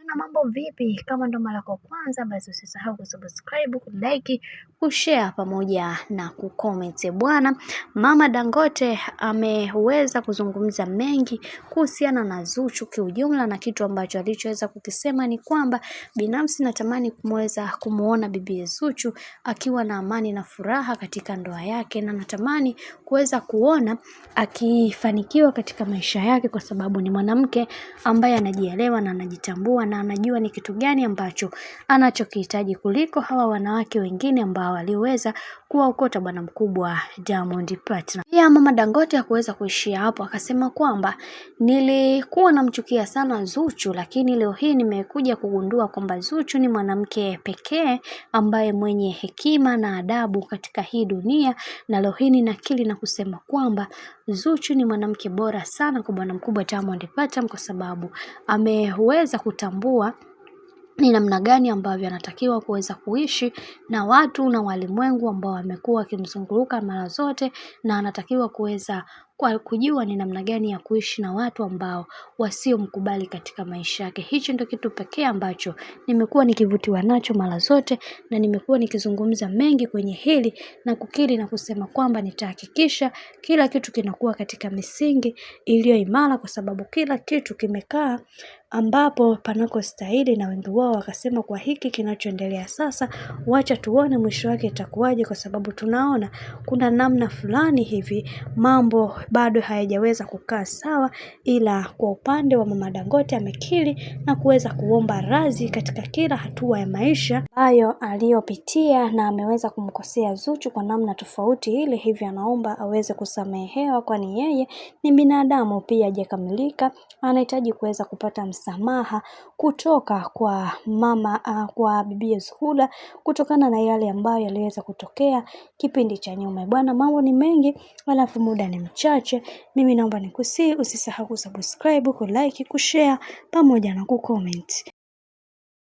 Bwana, mambo vipi? Kama ndo mara yako kwanza, basi usisahau kusubscribe, kulike, kushare pamoja na kucomment. Bwana, Mama Dangote ameweza kuzungumza mengi kuhusiana na Zuchu kiujumla, na kitu ambacho alichoweza kukisema ni kwamba binafsi natamani kumweza kumuona bibi Zuchu akiwa na amani na furaha katika ndoa yake, na natamani kuweza kuona akifanikiwa katika maisha yake, kwa sababu ni mwanamke ambaye anajielewa na anajitambua na anajua ni kitu gani ambacho anachokihitaji kuliko hawa wanawake wengine ambao waliweza kuwaokota bwana mkubwa Diamond Platnumz. Pia Mama Dangote hakuweza kuishia hapo, akasema kwamba nilikuwa namchukia sana Zuchu, lakini leo hii nimekuja kugundua kwamba Zuchu ni mwanamke pekee ambaye mwenye hekima na adabu katika hii dunia, na leo hii ninakili na kusema kwamba Zuchu ni mwanamke bora sana kwa bwana mkubwa Diamond Platnumz, kwa sababu ameweza kutambua ni namna gani ambavyo anatakiwa kuweza kuishi na watu na walimwengu ambao wamekuwa wakimzunguruka mara zote, na anatakiwa kuweza kujua ni namna gani ya kuishi na watu ambao wasiomkubali katika maisha yake. Hicho ndio kitu pekee ambacho nimekuwa nikivutiwa nacho mara zote, na nimekuwa nikizungumza mengi kwenye hili na kukiri na kusema kwamba nitahakikisha kila kitu kinakuwa katika misingi iliyo imara, kwa sababu kila kitu kimekaa ambapo panako stahili, na wengi wao wakasema kwa hiki kinachoendelea sasa, wacha tuone mwisho wake itakuwaje, kwa sababu tunaona kuna namna fulani hivi mambo bado hayajaweza kukaa sawa. Ila kwa upande wa Mama Dangote amekiri na kuweza kuomba radhi katika kila hatua ya maisha ambayo aliyopitia, na ameweza kumkosea Zuchu kwa namna tofauti ile, hivyo anaomba aweze kusamehewa, kwani yeye ni binadamu pia, hajakamilika, anahitaji kuweza kupata msamaha kutoka kwa kwa bibi Zuhura kutokana na yale ambayo yaliweza kutokea kipindi cha nyuma. Bwana, mambo ni mengi alafu muda ni mchache. Mimi naomba nikusii usisahau kusubscribe, kulike, kushare pamoja na kucomment.